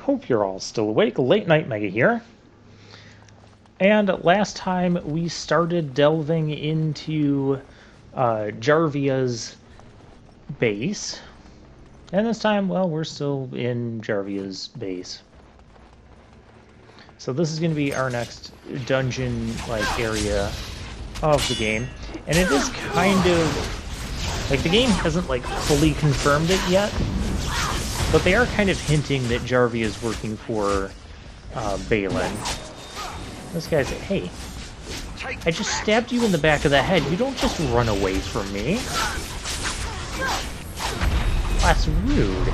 Hope you're all still awake. Late Night Mega here. And last time we started delving into Jarvia's base. And this time, well, we're still in Jarvia's base. So this is going to be our next dungeon-like area of the game. And it is kind of... like, the game hasn't, like, fully confirmed it yet. But they are kind of hinting that Jarvia is working for Balin. This guy's like, hey, I just stabbed you in the back of the head. You don't just run away from me. That's rude.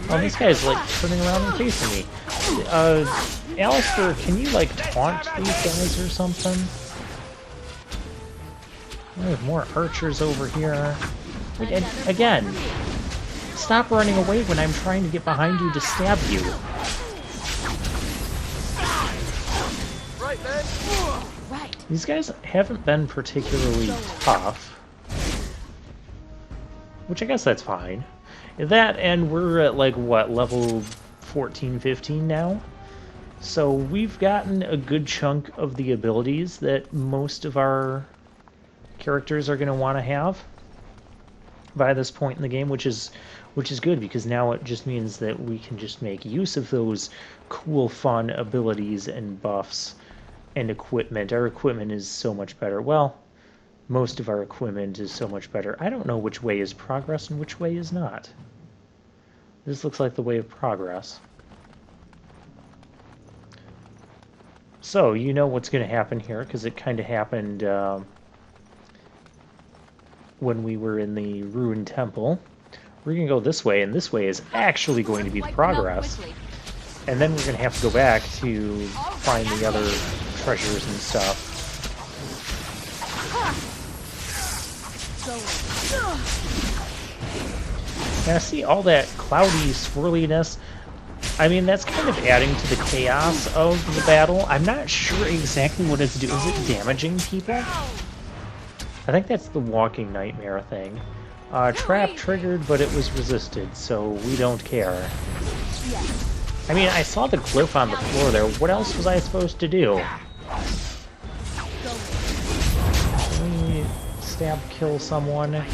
Oh, this guy's like turning around and facing me. Alistair, can you like taunt these guys or something? There's more archers over here. And again, stop running away when I'm trying to get behind you to stab you. These guys haven't been particularly tough. Which I guess that's fine. That, and we're at like, what, level 14, 15 now? So we've gotten a good chunk of the abilities that most of our characters are going to want to have by this point in the game, which is good, because now it just means that we can just make use of those cool, fun abilities and buffs and equipment. Our equipment is so much better. Well, most of our equipment is so much better. I don't know which way is progress and which way is not. This looks like the way of progress. So, you know what's going to happen here, because it kind of happened when we were in the ruined temple. We're going to go this way, and this way is actually going to be the progress. And then we're going to have to go back to find the other treasures and stuff. Now, see all that cloudy swirliness? I mean, that's kind of adding to the chaos of the battle. I'm not sure exactly what it's doing. Is it damaging people? I think that's the walking nightmare thing. Trap triggered, but it was resisted, so we don't care. I mean, I saw the glyph on the floor there. What else was I supposed to do? Can we stab kill someone?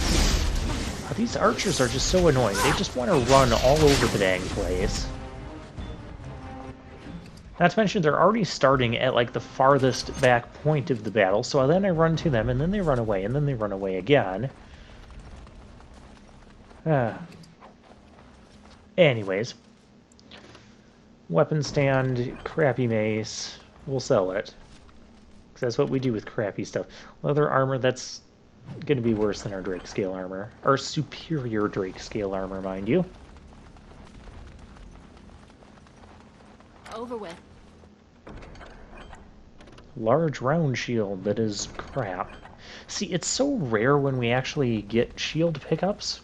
These archers are just so annoying. They just want to run all over the dang place. Not to mention, they're already starting at, like, the farthest back point of the battle, so then I run to them, and then they run away, and then they run away again. Anyways. Weapon stand, crappy mace. We'll sell it. Because that's what we do with crappy stuff. Leather armor, that's going to be worse than our Drake scale armor. Our superior Drake scale armor, mind you. Over with. Large round shield that is crap. See, it's so rare when we actually get shield pickups.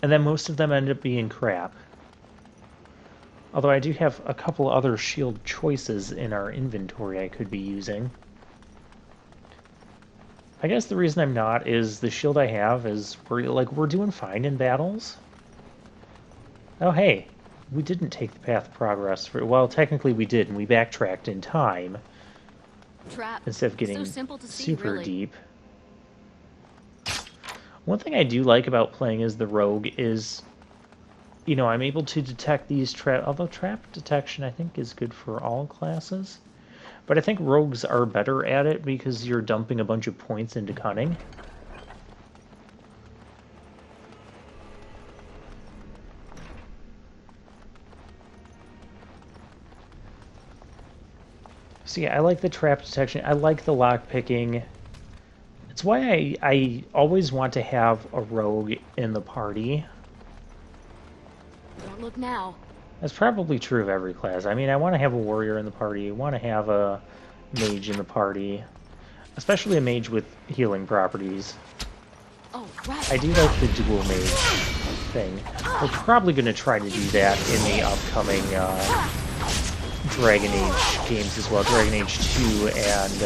And then most of them end up being crap. Although I do have a couple other shield choices in our inventory I could be using. I guess the reason I'm not is the shield I have is we're doing fine in battles. Oh hey, we didn't take the path of progress. Well, technically we did, and we backtracked in time. Trap. Instead of getting so simple to see, super really. deep. One thing I do like about playing as the rogue is, you know, I'm able to detect these traps, although trap detection I think is good for all classes. But I think rogues are better at it because you're dumping a bunch of points into cunning. So yeah, I like the trap detection. I like the lock picking. It's why I always want to have a rogue in the party. Don't look now. That's probably true of every class. I mean, I want to have a warrior in the party. I want to have a mage in the party. Especially a mage with healing properties. Oh, right. I do like the dual mage thing. We're probably going to try to do that in the upcoming Dragon Age games as well. Dragon Age 2 and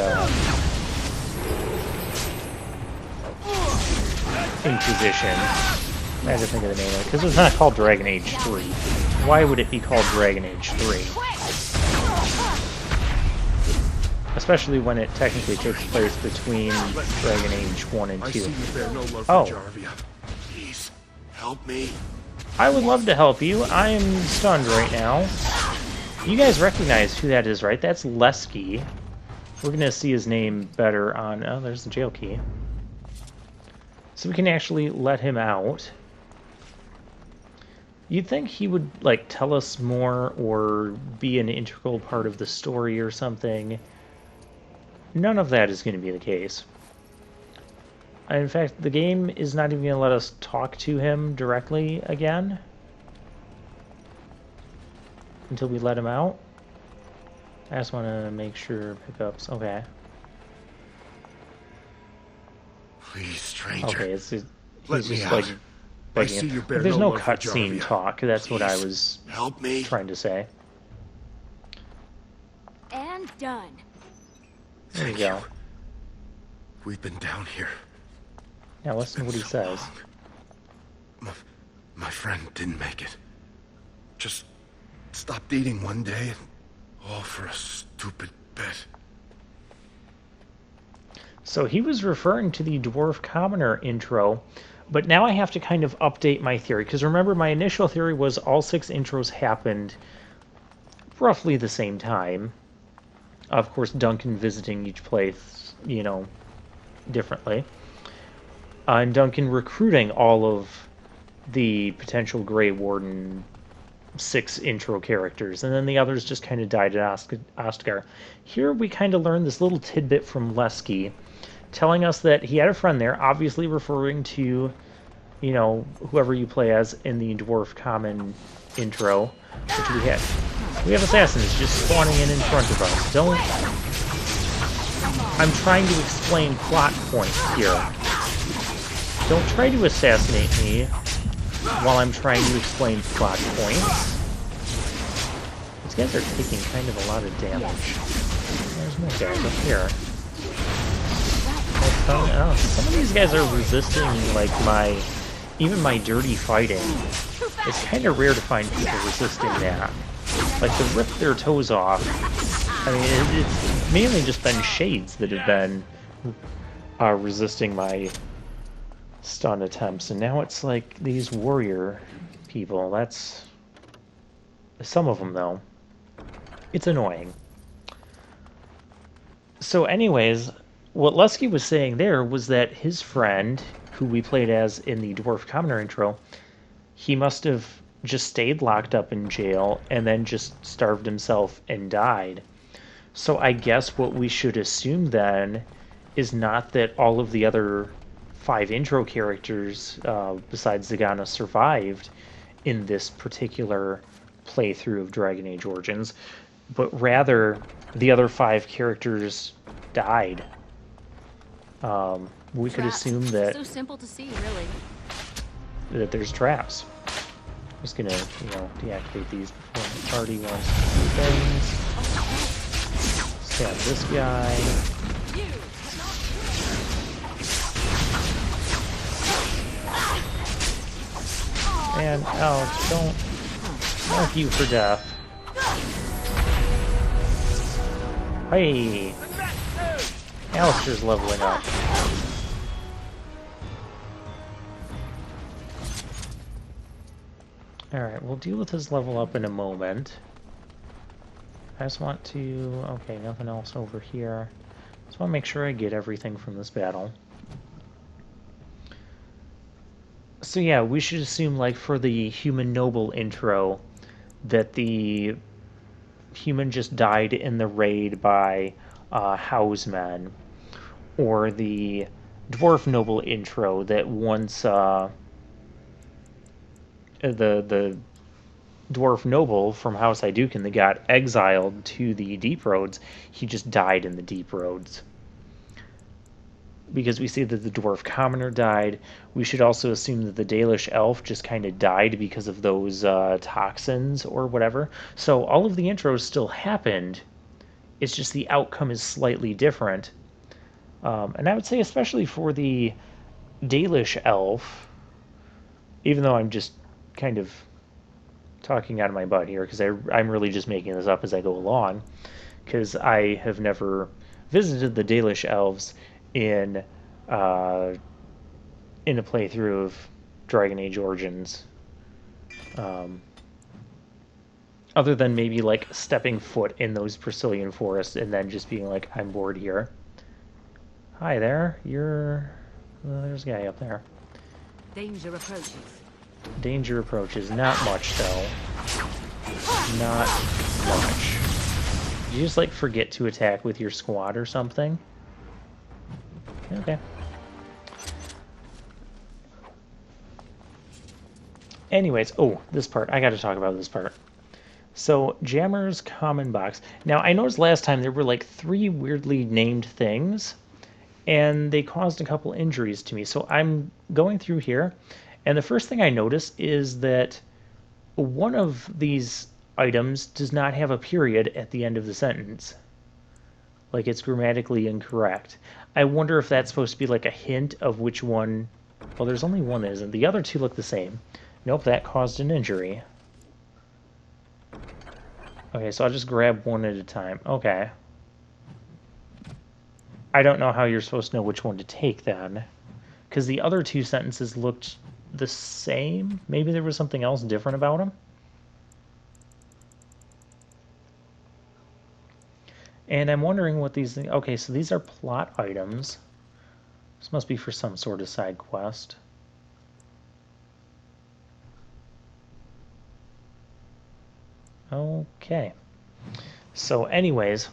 Inquisition. I had to think of the name of it, because it's not called Dragon Age 3. Why would it be called Dragon Age 3? Especially when it technically takes place between Dragon Age 1 and 2. I see you bear no love Oh. for Jarvia. Please, help me. I would love to help you. I am stunned right now. You guys recognize who that is, right? That's Lesky. We're going to see his name better on... Oh, there's the jail key. So we can actually let him out. You'd think he would, like, tell us more or be an integral part of the story or something. None of that is going to be the case. In fact, the game is not even going to let us talk to him directly again until we let him out. I just want to make sure pickups. Okay. Please, stranger. Okay, it's he's Let me just out. like I begging see him. you bear There's no no love for cutscene Jarvia. talk. That's what I Please, was help me. trying to say. And done. There you Thank go. you. We've been down here. Now listen to what he so says. long. My friend didn't make it. Just stopped eating one day, and all for a stupid bet. So he was referring to the Dwarf Commoner intro, but now I have to kind of update my theory, because remember my initial theory was all 6 intros happened roughly the same time. Of course, Duncan visiting each place, you know, differently. And Duncan recruiting all of the potential Grey Warden 6 intro characters, and then the others just kind of died at Ostagar. Here we kind of learned this little tidbit from Lesky, telling us that he had a friend there, obviously referring to, you know, whoever you play as in the Dwarf Common intro, which we had. We have assassins just spawning in front of us. Don't... I'm trying to explain plot points here. Don't try to assassinate me while I'm trying to explain plot points. These guys are taking kind of a lot of damage. There's more guys up here. Oh, some of these guys are resisting, like, even my dirty fighting. It's kind of rare to find people resisting that. Like, to rip their toes off. I mean, it's mainly just been shades that have been resisting my stun attempts, and now it's like these warrior people. That's some of them, though. It's annoying. So anyways, what Lusky was saying there was that his friend, who we played as in the Dwarf Commoner intro, he must have just stayed locked up in jail and then just starved himself and died. So I guess what we should assume then is not that all of the other 5 intro characters besides Zagana survived in this particular playthrough of Dragon Age Origins, but rather the other 5 characters died. We could Traps. assume that So simple to see, really. there's traps. I'm just gonna, you know, deactivate these before the party wants to do things. Stab this guy. And Alex, don't mark you for death. Hey! Alistair's leveling up. Alright, we'll deal with his level up in a moment. I just want to... Okay, nothing else over here. Just want to make sure I get everything from this battle. So yeah, we should assume, like, for the human noble intro, that the human just died in the raid by Housemen. Or the dwarf noble intro, that once the dwarf noble from House Iduken that got exiled to the Deep Roads, he just died in the Deep Roads. Because we see that the dwarf commoner died, we should also assume that the Dalish elf just kind of died because of those toxins or whatever. So all of the intros still happened, it's just the outcome is slightly different. And I would say especially for the Dalish elf, Even though I'm just kind of talking out of my butt here, because I'm really just making this up as I go along, because I have never visited the Dalish elves in uh, in a playthrough of Dragon Age Origins. Other than maybe like stepping foot in those Brazilian forests and then just being like, I'm bored here. Hi there, there's a guy up there. Danger approaches. Danger approaches. Not much, though. Not much. Did you just, like, forget to attack with your squad or something? Okay. Anyways, oh, this part. I gotta talk about this part. So, Jammer's Common Box. Now, I noticed last time there were, like, 3 weirdly named things, and they caused a couple injuries to me. So I'm going through here, and the first thing I notice is that one of these items does not have a period at the end of the sentence. Like, it's grammatically incorrect. I wonder if that's supposed to be like a hint of which one... Well, there's only one that isn't. The other 2 look the same. Nope, that caused an injury. Okay, so I'll just grab one at a time. Okay. I don't know how you're supposed to know which one to take then, because the other 2 sentences looked the same. Maybe there was something else different about them. And I'm wondering what these things... Okay, so these are plot items. This must be for some sort of side quest. Okay. So anyways...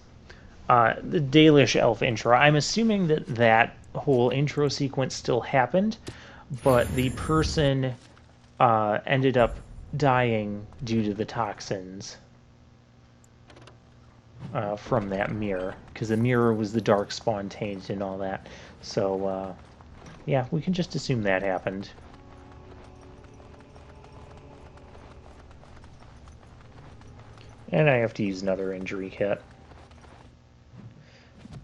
the Dalish elf intro. I'm assuming that that whole intro sequence still happened, but the person ended up dying due to the toxins from that mirror, because the mirror was the dark spawn taint and all that. So, yeah, we can just assume that happened. And I have to use another injury kit.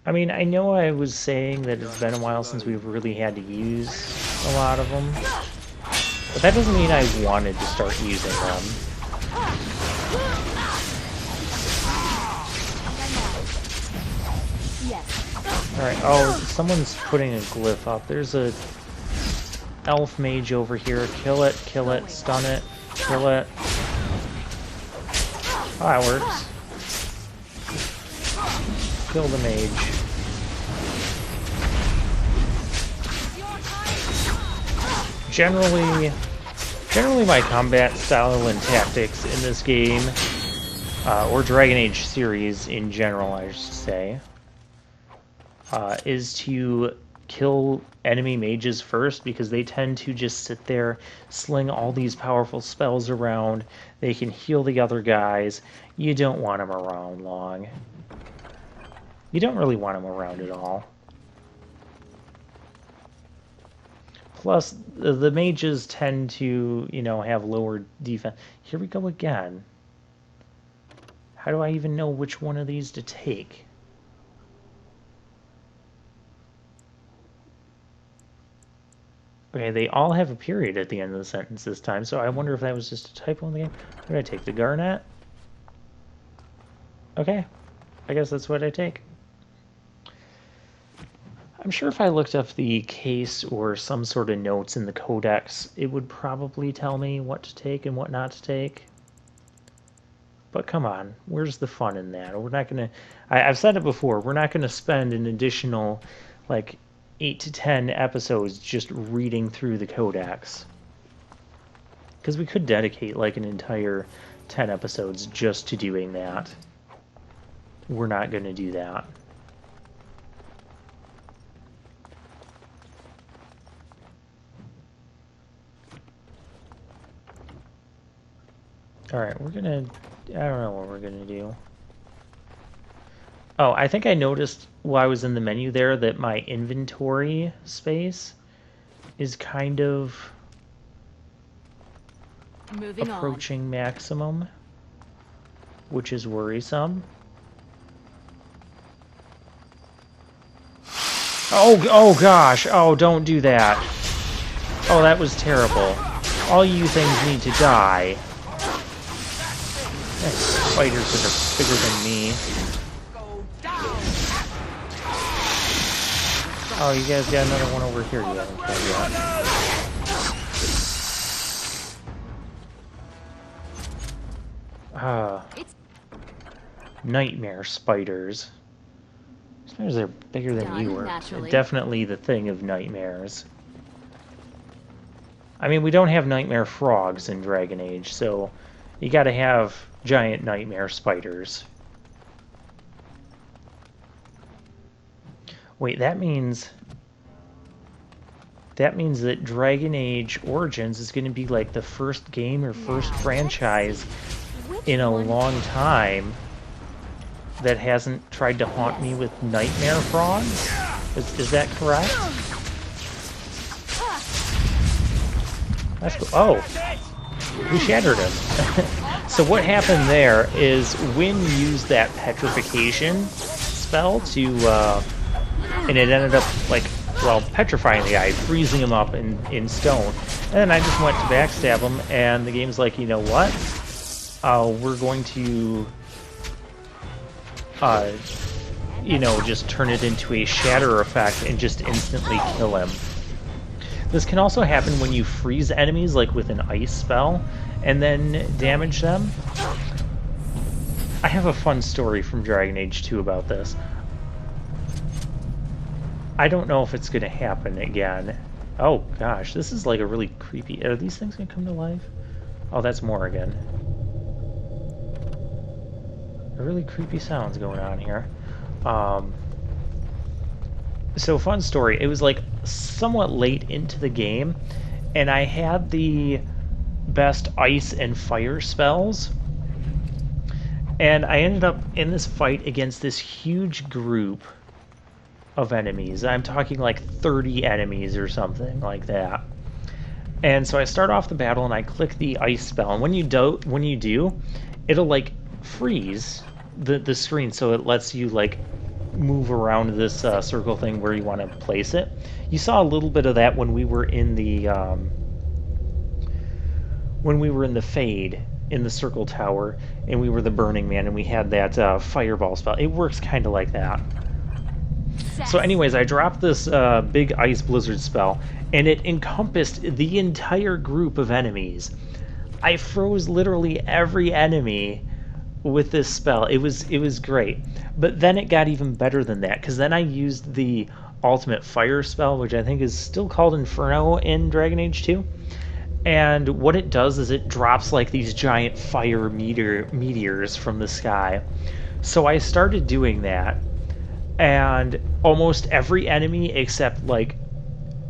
I mean, I know I was saying that it's been a while since we've really had to use a lot of them, but that doesn't mean I wanted to start using them. Alright, oh, someone's putting a glyph up. There's a elf mage over here. Kill it, stun it, kill it. Oh, that works. Kill the mage. Generally my combat style and tactics in this game, or Dragon Age series in general, I should say, is to kill enemy mages first, because they tend to just sit there, sling all these powerful spells around. They can heal the other guys. You don't want them around long. You don't really want them around at all. Plus, the mages tend to, you know, have lower defense. Here we go again. How do I even know which one of these to take? Okay, they all have a period at the end of the sentence this time, so I wonder if that was just a typo in the game. What did I take? The Garnet? Okay, I guess that's what I take. I'm sure if I looked up the case or some sort of notes in the codex, it would probably tell me what to take and what not to take. But come on, where's the fun in that? We're not going to... I've said it before, we're not going to spend an additional, like, 8 to 10 episodes just reading through the codex. Because we could dedicate, like, an entire 10 episodes just to doing that. We're not going to do that. Alright, we're gonna... I don't know what we're gonna do. Oh, I think I noticed while I was in the menu there that my inventory space is kind of approaching maximum, which is worrisome. Oh gosh! Oh, don't do that. Oh, that was terrible. All you things need to die. Spiders that are bigger than me. Oh, you guys got another one over here. You haven't killed yet. Nightmare spiders. Spiders are bigger than you were. Definitely the thing of nightmares. I mean, we don't have nightmare frogs in Dragon Age, so you gotta have giant nightmare spiders. Wait, that means that Dragon Age Origins is going to be like the first game or first franchise in a long time that hasn't tried to haunt me with nightmare frogs? Is that correct? That's cool. Oh, we shattered him. So what happened there is Wynn used that petrification spell to, and it ended up, like, well, petrifying the guy, freezing him up in stone. And then I just went to backstab him, and the game's like, you know what? We're going to, you know, just turn it into a shatter effect and just instantly kill him. This can also happen when you freeze enemies, like with an ice spell, and then damage them. I have a fun story from Dragon Age 2 about this. I don't know if it's going to happen again. Oh gosh, this is like a really creepy... Are these things going to come to life? Oh, that's Morrigan. Really creepy sounds going on here. So, fun story. It was like somewhat late into the game, and I had the best ice and fire spells. And I ended up in this fight against this huge group of enemies. I'm talking like 30 enemies or something like that. And so I start off the battle and I click the ice spell, and when you do, it'll like freeze the screen, so it lets you like move around this circle thing where you want to place it. You saw a little bit of that when we were in the Fade in the circle tower, and we were the Burning Man, and we had that fireball spell. It works kind of like that. So anyways, I dropped this big ice blizzard spell, and it encompassed the entire group of enemies. I froze literally every enemy with this spell. It was great. But then it got even better than that, because then I used the ultimate fire spell, which I think is still called Inferno in Dragon Age 2. And what it does is it drops like these giant fire meteors from the sky. So I started doing that, and almost every enemy except like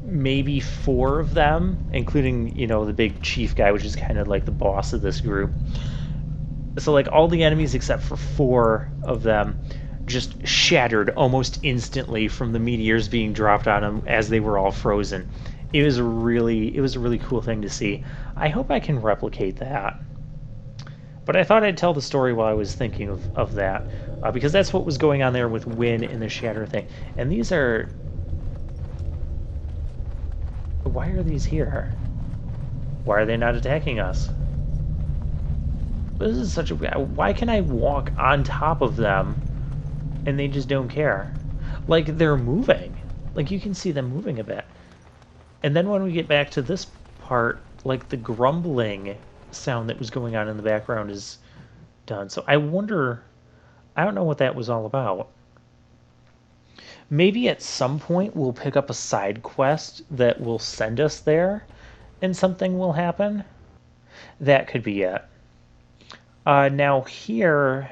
maybe 4 of them, including, you know, the big chief guy, which is kind of like the boss of this group. So like all the enemies except for 4 of them just shattered almost instantly from the meteors being dropped on them as they were all frozen. It was a really cool thing to see. I hope I can replicate that. But I thought I'd tell the story while I was thinking of that, because that's what was going on there with Wynn and the shatter thing. And these are... Why are these here? Why are they not attacking us? This is such a... Why can I walk on top of them and they just don't care? Like, they're moving. Like, you can see them moving a bit. And then when we get back to this part, like, the grumbling sound that was going on in the background is done. So I wonder... I don't know what that was all about. Maybe at some point we'll pick up a side quest that will send us there and something will happen. That could be it. Now here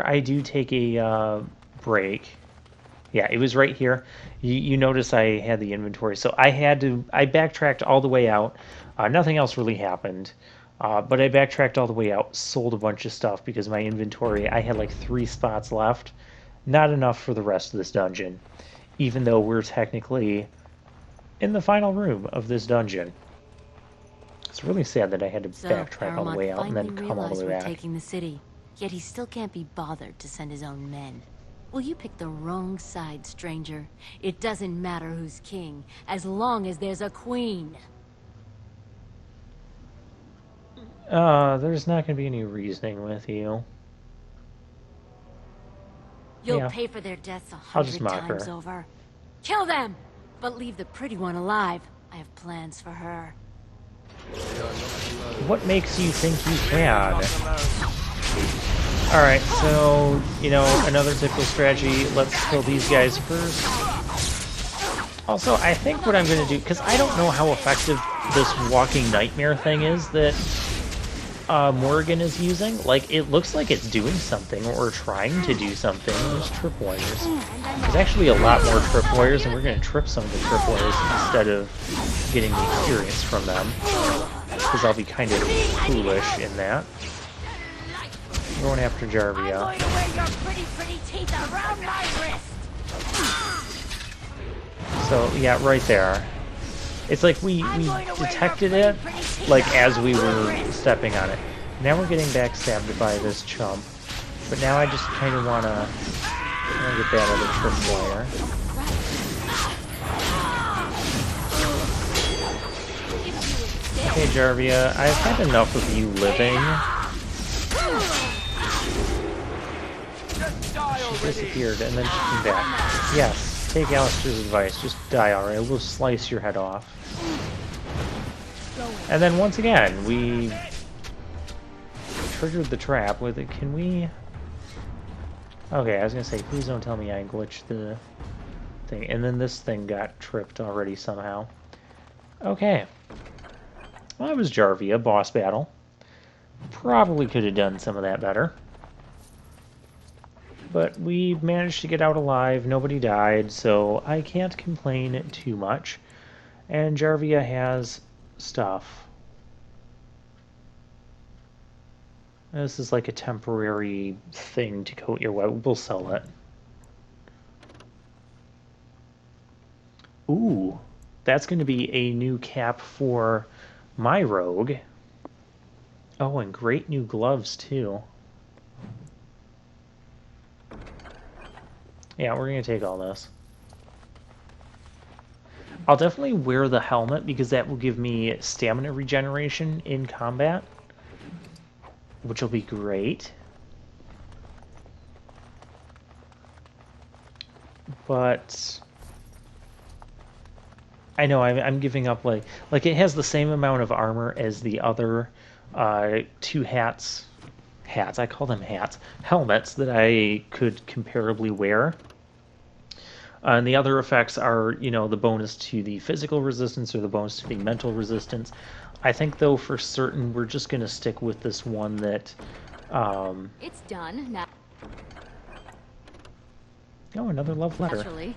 I do take a break. Yeah, it was right here. You notice I had the inventory, so I backtracked all the way out. Nothing else really happened, but I backtracked all the way out, sold a bunch of stuff because my inventory, I had like 3 spots left. Not enough for the rest of this dungeon, even though we're technically in the final room of this dungeon. It's really sad that I had to backtrack all the way out and then come all the way back. Taking the city, yet he still can't be bothered to send his own men. Well, you picked the wrong side, stranger. It doesn't matter who's king, as long as there's a queen. There's not going to be any reasoning with you. You'll Yeah, pay for their deaths I'll just 100 mock times her. over. Kill them! But leave the pretty one alive. I have plans for her. What makes you think you can? Alright, so, you know, another typical strategy. Let's kill these guys first. Also, I think what I'm going to do, because I don't know how effective this walking nightmare thing is that Morgan is using. Like, it looks like it's doing something or trying to do something. There's tripwires. There's actually a lot more tripwires, and we're going to trip some of the tripwires instead of getting the experience from them. Because I'll be kind of foolish in that. I'm going after Jarvia. I'm going to wear your pretty teeth around my wrist! So, yeah, right there. It's like we detected it, like, as we were stepping on it. Now we're getting backstabbed by this chump. But now I just kind of want to get that other tripwire. Okay, Jarvia, I've had enough of you living. She disappeared, and then she came back. Yes. Take Alistair's advice. Just die already. We'll slice your head off. And then once again, we triggered the trap with it. Can we... Okay, I was going to say, please don't tell me I glitched the thing. And then this thing got tripped already somehow. Okay. Well, that was Jarvia, boss battle. Probably could have done some of that better. But we managed to get out alive, nobody died, so I can't complain too much. And Jarvia has stuff. This is like a temporary thing to coat your web. We'll sell it. Ooh, that's going to be a new cap for my rogue. Oh, and great new gloves, too. Yeah, we're going to take all this. I'll definitely wear the helmet because that will give me stamina regeneration in combat, which will be great. But I know I'm giving up like it has the same amount of armor as the other two hats. I call them hats. Helmets that I could comparably wear. And the other effects are, you know, the bonus to the physical resistance or the bonus to the mental resistance. I think, though, for certain, we're just going to stick with this one that... It's done now. Oh, another love letter. Naturally.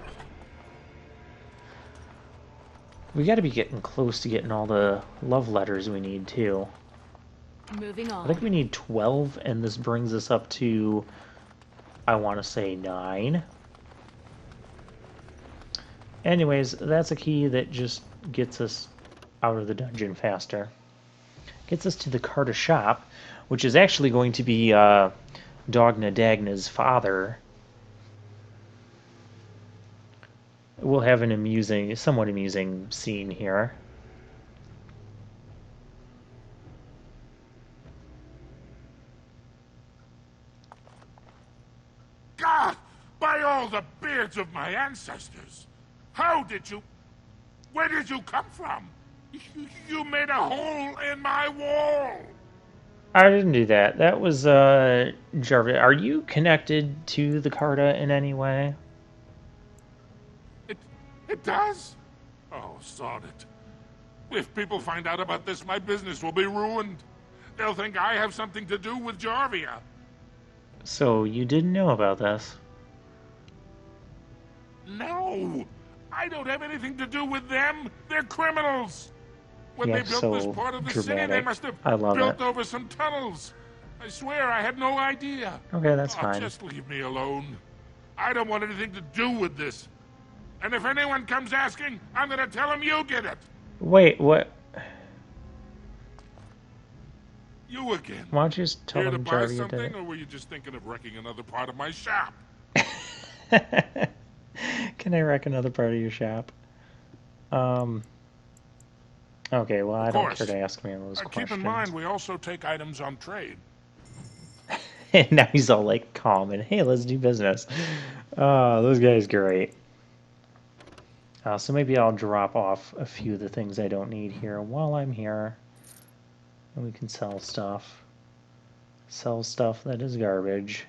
We got to be getting close to getting all the love letters we need, too. Moving on. I think we need 12, and this brings us up to, I want to say, 9. Anyways, that's a key that just gets us out of the dungeon faster. Gets us to the Carta shop, which is actually going to be Dogna Dagna's father. We'll have an amusing, somewhat amusing scene here. God, by all the beards of my ancestors! How did you... Where did you come from? You made a hole in my wall! I didn't do that. That was, Jarvis. Are you connected to the Carta in any way? It does? Oh, sod it. If people find out about this, my business will be ruined. They'll think I have something to do with Jarvia. So, you didn't know about this? No! I don't have anything to do with them. They're criminals. When Yeah, they built so this part of the city, they dramatic. must have I love built it. over some tunnels. I swear I had no idea. Okay, that's Oh, fine. just leave me alone. I don't want anything to do with this. And if anyone comes asking, I'm gonna tell them you did it. Wait, what? You again. Why don't you just tell Here to them buy Jarvia did something, it? or were you just thinking of wrecking another part of my shop? Can I wreck another part of your shop? Okay, well, I Of don't care course. to ask me those Keep in questions. mind, we also take items on trade. And now he's all like calm and hey, let's do business. Those guys great. So maybe I'll drop off a few of the things I don't need here while I'm here. And we can sell stuff. Sell stuff that is garbage.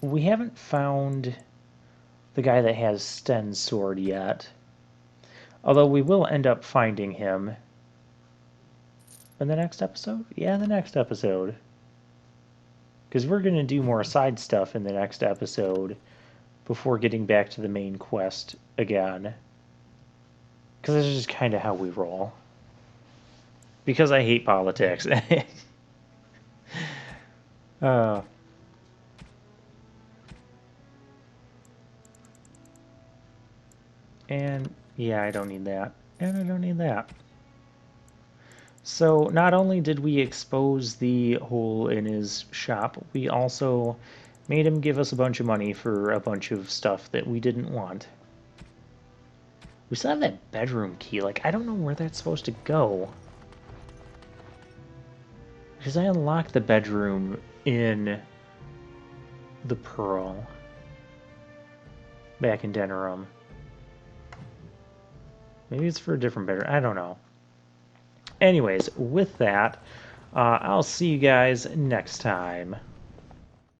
We haven't found the guy that has Sten's sword yet. Although we will end up finding him in the next episode? Yeah, the next episode. Because we're going to do more side stuff in the next episode before getting back to the main quest again. Because that's just kind of how we roll. Because I hate politics. uh, and yeah, I don't need that. And I don't need that. So not only did we expose the hole in his shop, we also made him give us a bunch of money for a bunch of stuff that we didn't want. We still have that bedroom key. Like, I don't know where that's supposed to go. Because I unlocked the bedroom in the Pearl. Back in Denerim. Maybe it's for a different bedroom. I don't know. Anyways, with that, I'll see you guys next time.